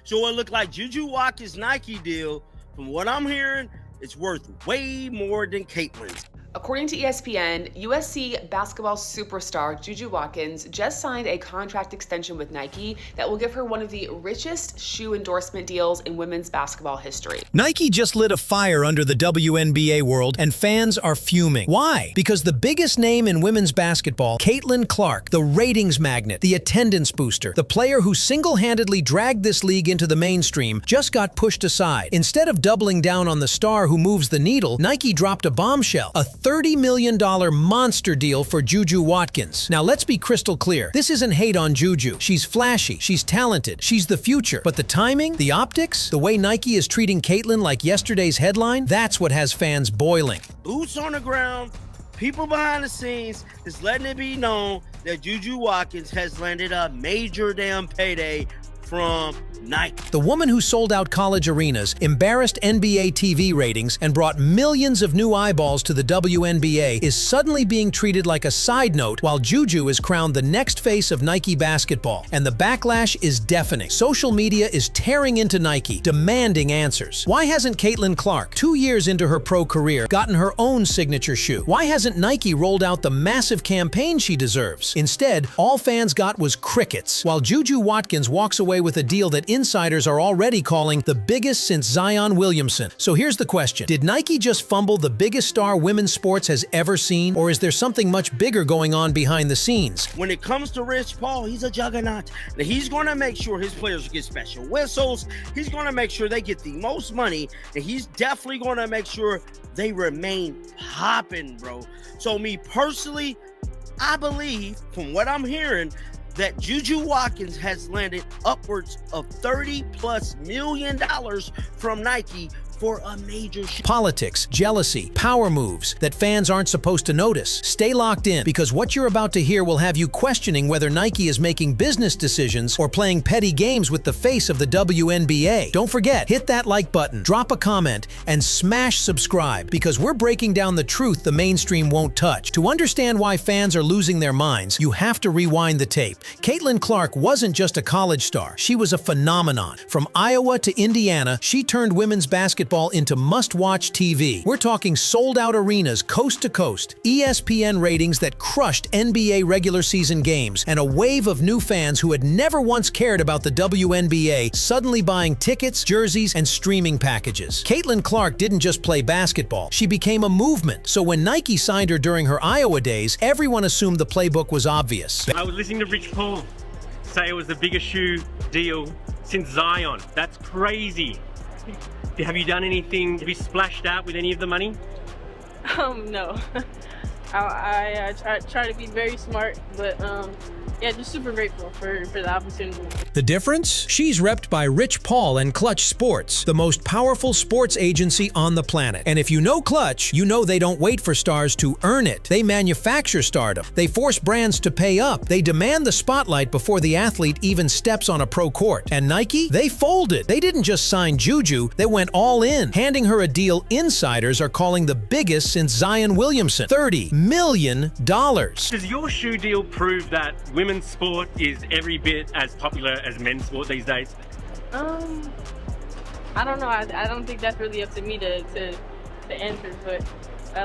So it looked like Juju Watkins' Nike deal, from what I'm hearing, it's worth way more than Caitlyn's. According to ESPN, USC basketball superstar Juju Watkins just signed a contract extension with Nike that will give her one of the richest shoe endorsement deals in women's basketball history. Nike just lit a fire under the WNBA world, and fans are fuming. Why? Because the biggest name in women's basketball, Caitlyn Clark, the ratings magnet, the attendance booster, the player who single-handedly dragged this league into the mainstream, just got pushed aside. Instead of doubling down on the star who moves the needle, Nike dropped a bombshell, a $30 million monster deal for Juju Watkins. Now let's be crystal clear. This isn't hate on Juju. She's flashy, she's talented, she's the future. But the timing, the optics, the way Nike is treating Caitlyn like yesterday's headline, that's what has fans boiling. Boots on the ground, people behind the scenes is letting it be known that Juju Watkins has landed a major damn payday from Nike. The woman who sold out college arenas, embarrassed NBA TV ratings, and brought millions of new eyeballs to the WNBA is suddenly being treated like a side note while Juju is crowned the next face of Nike basketball. And the backlash is deafening. Social media is tearing into Nike, demanding answers. Why hasn't Caitlyn Clark, 2 years into her pro career, gotten her own signature shoe? Why hasn't Nike rolled out the massive campaign she deserves? Instead, all fans got was crickets, while Juju Watkins walks away with a deal that insiders are already calling the biggest since Zion Williamson. So here's the question. Did Nike just fumble the biggest star women's sports has ever seen, or is there something much bigger going on behind the scenes? When it comes to Rich Paul, he's a juggernaut. Now, he's going to make sure his players get special whistles. He's going to make sure they get the most money, and he's definitely going to make sure they remain popping, bro. So me personally, I believe, from what I'm hearing, that Juju Watkins has landed upwards of $30+ million from Nike for a major shoe. Politics, jealousy, power moves that fans aren't supposed to notice. Stay locked in, because what you're about to hear will have you questioning whether Nike is making business decisions or playing petty games with the face of the WNBA. Don't forget, hit that like button, drop a comment, and smash subscribe, because we're breaking down the truth the mainstream won't touch. To understand why fans are losing their minds, you have to rewind the tape. Caitlyn Clark wasn't just a college star. She was a phenomenon. From Iowa to Indiana, she turned women's basketball into must-watch TV. We're talking sold-out arenas coast to coast, ESPN ratings that crushed NBA regular season games, and a wave of new fans who had never once cared about the WNBA suddenly buying tickets, jerseys, and streaming packages. Caitlyn Clark didn't just play basketball. She became a movement. So when Nike signed her during her Iowa days, everyone assumed the playbook was obvious. I was listening to Rich Paul say it was the biggest shoe deal since Zion. That's crazy. Have you done anything? Have you splashed out with any of the money? No. I try to be very smart, but yeah, just super grateful for the opportunity. The difference? She's repped by Rich Paul and Clutch Sports, the most powerful sports agency on the planet. And if you know Clutch, you know they don't wait for stars to earn it. They manufacture stardom. They force brands to pay up. They demand the spotlight before the athlete even steps on a pro court. And Nike? They folded. They didn't just sign Juju, they went all in, handing her a deal insiders are calling the biggest since Zion Williamson. $30 million. Does your shoe deal prove that women's sport is every bit as popular as men's sport these days? I don't know. I don't think that's really up to me to answer, but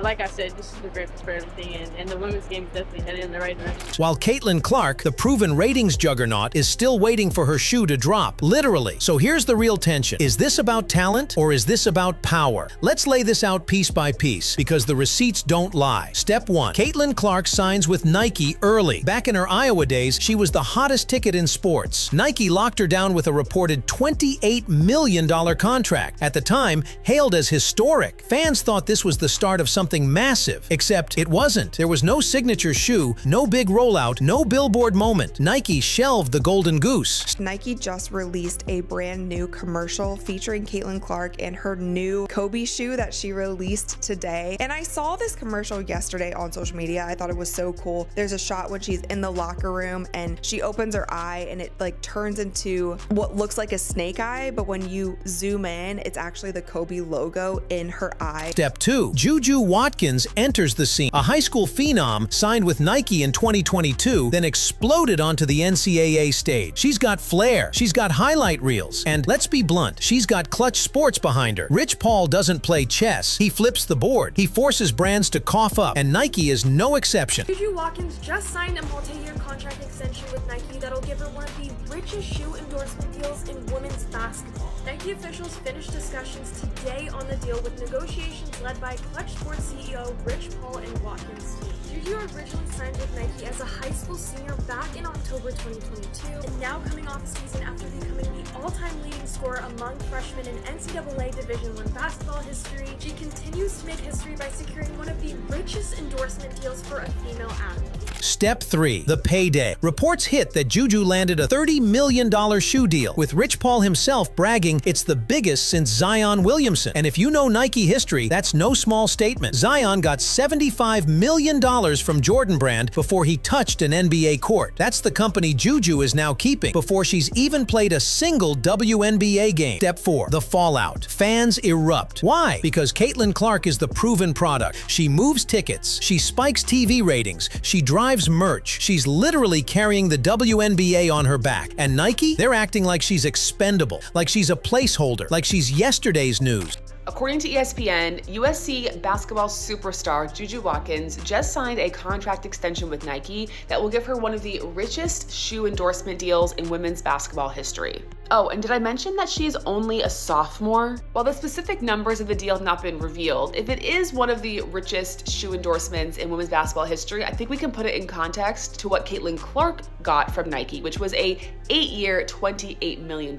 like I said, this is the greatest for everything, and the women's game is definitely headed in the right direction. While Caitlyn Clark, the proven ratings juggernaut, is still waiting for her shoe to drop, literally. So here's the real tension. Is this about talent, or is this about power? Let's lay this out piece by piece, because the receipts don't lie. Step 1. Caitlyn Clark signs with Nike early. Back in her Iowa days, she was the hottest ticket in sports. Nike locked her down with a reported $28 million contract. At the time, hailed as historic. Fans thought this was the start of something massive, except it wasn't. There was no signature shoe, no big rollout, no billboard moment. Nike shelved the golden goose. Nike just released a brand new commercial featuring Caitlyn Clark and her new Kobe shoe that she released today. And I saw this commercial yesterday on social media. I thought it was so cool. There's a shot when she's in the locker room and she opens her eye and it like turns into what looks like a snake eye, but when you zoom in, it's actually the Kobe logo in her eye. Step 2. Juju Watkins enters the scene. A high school phenom signed with Nike in 2022, then exploded onto the NCAA stage. She's got flair, she's got highlight reels, and let's be blunt, she's got clutch sports behind her. Rich Paul doesn't play chess, he flips the board. He forces brands to cough up, and Nike is no exception. Juju Watkins just signed a multi-year contract extension with Nike that'll give her one of the richest shoe endorsement deals in women's basketball. Nike officials finished discussions today on the deal with negotiations led by Clutch Sports CEO Rich Paul and Watkins' team. Juju originally signed with Nike as a high school senior back in October 2022, and now coming off a season after becoming the all-time leading scorer among freshmen in NCAA Division I basketball history, she continues to make history by securing one of the richest endorsement deals for a female athlete. Step 3. The payday. Reports hit that Juju landed a $30 million shoe deal, with Rich Paul himself bragging it's the biggest since Zion Williamson. And if you know Nike history, that's no small statement. Zion got $75 million from Jordan Brand before he touched an NBA court. That's the company Juju is now keeping before she's even played a single WNBA game. Step 4. The fallout. Fans erupt. Why? Because Caitlyn Clark is the proven product. She moves tickets, she spikes TV ratings, she drives merch. She's literally carrying the WNBA on her back. And Nike? They're acting like she's expendable, like she's a placeholder, like she's yesterday's news. According to ESPN, USC basketball superstar Juju Watkins just signed a contract extension with Nike that will give her one of the richest shoe endorsement deals in women's basketball history. Oh, and did I mention that she is only a sophomore? While the specific numbers of the deal have not been revealed, if it is one of the richest shoe endorsements in women's basketball history, I think we can put it in context to what Caitlyn Clark got from Nike, which was a 8-year, $28 million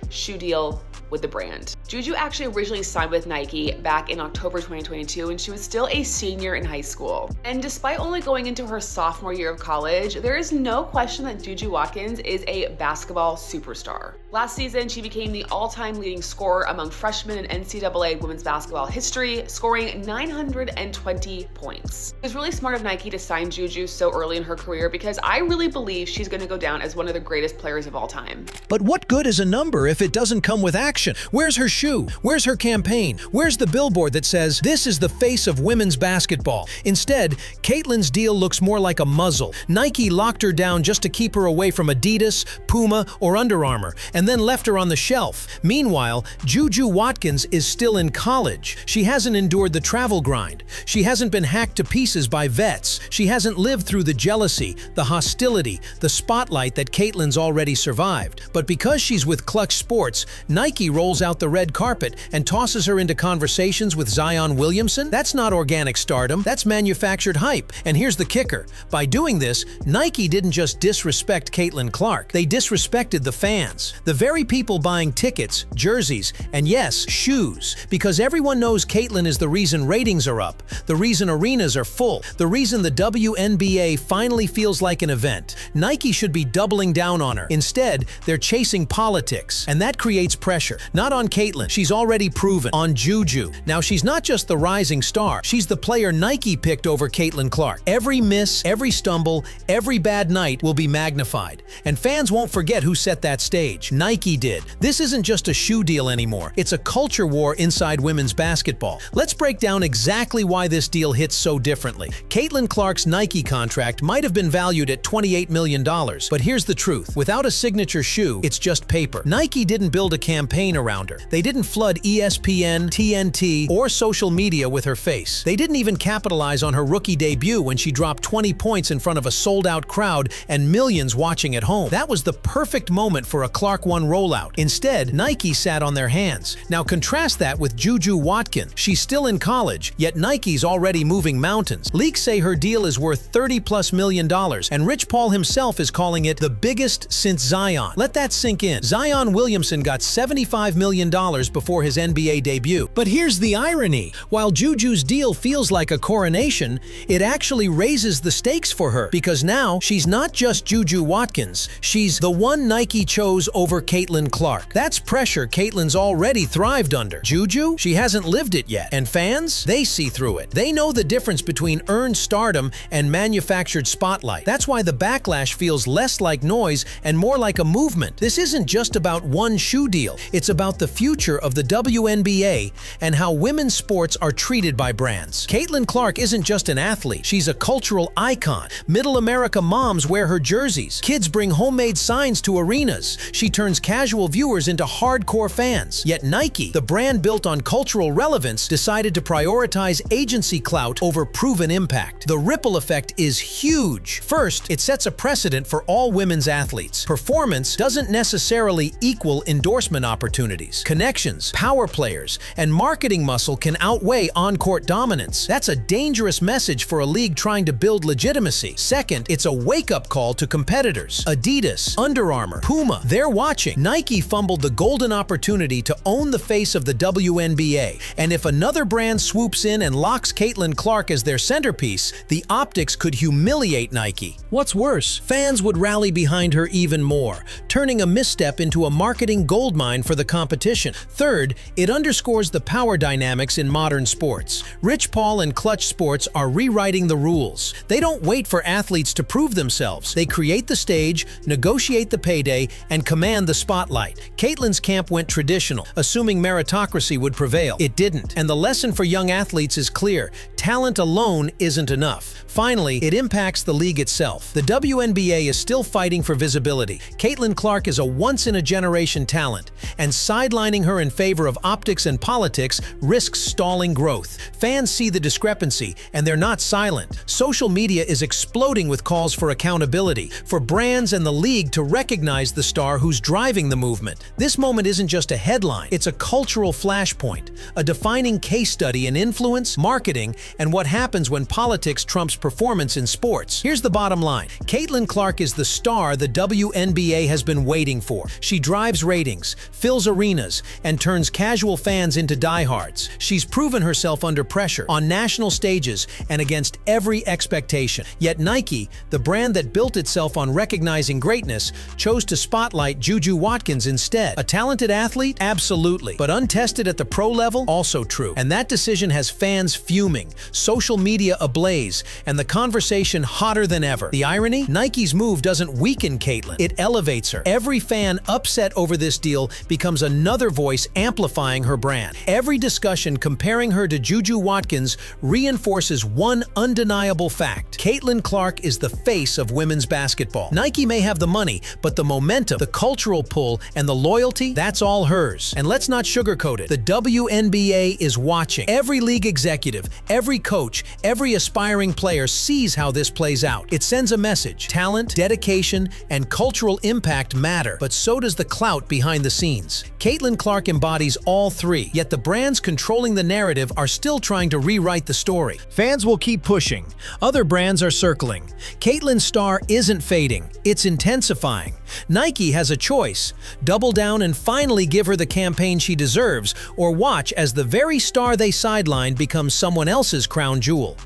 shoe deal with the brand. Juju actually originally signed with Nike back in October 2022, and she was still a senior in high school. And despite only going into her sophomore year of college, there is no question that Juju Watkins is a basketball superstar. Last season, she became the all-time leading scorer among freshmen in NCAA women's basketball history, scoring 920 points. It was really smart of Nike to sign Juju so early in her career because I really believe she's going to go down as one of the greatest players of all time. But what good is a number if it doesn't come with action? Where's her shoe? Where's her campaign? Where's the billboard that says, "This is the face of women's basketball"? Instead, Caitlyn's deal looks more like a muzzle. Nike locked her down just to keep her away from Adidas, Puma, or Under Armour, and then left her on the shelf. Meanwhile, Juju Watkins is still in college. She hasn't endured the travel grind. She hasn't been hacked to pieces by vets. She hasn't lived through the jealousy, the hostility, the spotlight that Caitlyn's already survived. But because she's with Clutch Sports, Nike rolls out the red carpet and tosses her into conversations with Zion Williamson? That's not organic stardom, that's manufactured hype. And here's the kicker. By doing this, Nike didn't just disrespect Caitlyn Clark, they disrespected the fans. The very people buying tickets, jerseys, and yes, shoes. Because everyone knows Caitlyn is the reason ratings are up, the reason arenas are full, the reason the WNBA finally feels like an event. Nike should be doubling down on her. Instead, they're chasing politics, and that creates pressure. Not on Caitlyn, she's already proven. On Juju. Now she's not just the rising star, she's the player Nike picked over Caitlyn Clark. Every miss, every stumble, every bad night will be magnified. And fans won't forget who set that stage. Nike did. This isn't just a shoe deal anymore, it's a culture war inside women's basketball. Let's break down exactly why this deal hits so differently. Caitlyn Clark's Nike contract might have been valued at $28 million, but here's the truth. Without a signature shoe, it's just paper. Nike didn't build a campaign around her. They didn't flood ESPN, TNT, or social media with her face. They didn't even capitalize on her rookie debut when she dropped 20 points in front of a sold-out crowd and millions watching at home. That was the perfect moment for a Clark 1 rollout. Instead, Nike sat on their hands. Now contrast that with Juju Watkins. She's still in college, yet Nike's already moving mountains. Leaks say her deal is worth $30+ million, and Rich Paul himself is calling it the biggest since Zion. Let that sink in. Zion Williamson got $75 million before his NBA debut. But here's the irony. While Juju's deal feels like a coronation, it actually raises the stakes for her, because now she's not just Juju Watkins, she's the one Nike chose over Caitlyn Clark. That's pressure Caitlyn's already thrived under. Juju? She hasn't lived it yet. And fans? They see through it. They know the difference between earned stardom and manufactured spotlight. That's why the backlash feels less like noise and more like a movement. This isn't isn't just about one shoe deal. It's about the future of the WNBA and how women's sports are treated by brands. Caitlyn Clark isn't just an athlete. She's a cultural icon. Middle America moms wear her jerseys. Kids bring homemade signs to arenas. She turns casual viewers into hardcore fans. Yet Nike, the brand built on cultural relevance, decided to prioritize agency clout over proven impact. The ripple effect is huge. First, it sets a precedent for all women's athletes. Performance doesn't necessarily equal endorsement opportunities. Connections, power players, and marketing muscle can outweigh on-court dominance. That's a dangerous message for a league trying to build legitimacy. Second, it's a wake-up call to competitors. Adidas, Under Armour, Puma, they're watching. Nike fumbled the golden opportunity to own the face of the WNBA, and if another brand swoops in and locks Caitlyn Clark as their centerpiece, the optics could humiliate Nike. What's worse, fans would rally behind her even more, turning a misstep into a marketing goldmine for the competition. Third, it underscores the power dynamics in modern sports. Rich Paul and Clutch Sports are rewriting the rules. They don't wait for athletes to prove themselves. They create the stage, negotiate the payday, and command the spotlight. Caitlyn's camp went traditional, assuming meritocracy would prevail. It didn't. And the lesson for young athletes is clear. Talent alone isn't enough. Finally, it impacts the league itself. The WNBA is still fighting for visibility. Caitlyn Clark is a once-in-a-generation talent, and sidelining her in favor of optics and politics risks stalling growth. Fans see the discrepancy, and they're not silent. Social media is exploding with calls for accountability, for brands and the league to recognize the star who's driving the movement. This moment isn't just a headline, it's a cultural flashpoint, a defining case study in influence, marketing, and what happens when politics trumps performance in sports. Here's the bottom line. Caitlyn Clark is the star the WNBA has been waiting for. She drives ratings, fills arenas, and turns casual fans into diehards. She's proven herself under pressure, on national stages, and against every expectation. Yet Nike, the brand that built itself on recognizing greatness, chose to spotlight Juju Watkins instead. A talented athlete? Absolutely. But untested at the pro level? Also true. And that decision has fans fuming, social media ablaze, and the conversation hotter than ever. The irony? Nike's move doesn't weaken Caitlyn. It elevates her. Every fan upset over this deal becomes another voice amplifying her brand. Every discussion comparing her to Juju Watkins reinforces one undeniable fact. Caitlyn Clark is the face of women's basketball. Nike may have the money, but the momentum, the cultural pull, and the loyalty, that's all hers. And let's not sugarcoat it. The WNBA is watching. Every league executive, every coach, every aspiring player sees how this plays out. It sends a message. Talent, dedication, and cultural impact matter, but so does the clout behind the scenes. Caitlyn Clark embodies all three, yet the brands controlling the narrative are still trying to rewrite the story. Fans will keep pushing. Other brands are circling. Caitlyn's star isn't fading, it's intensifying. Nike has a choice. Double down and finally give her the campaign she deserves, or watch as the very star they sidelined becomes someone else's crown jewel.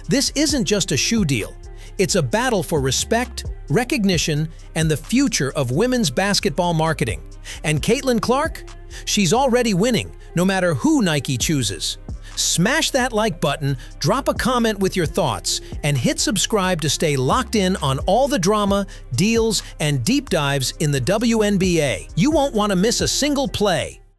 This isn't just a shoe deal. It's a battle for respect, recognition, and the future of women's basketball marketing. And Caitlyn Clark? She's already winning, no matter who Nike chooses. Smash that like button, drop a comment with your thoughts, and hit subscribe to stay locked in on all the drama, deals, and deep dives in the WNBA. You won't want to miss a single play.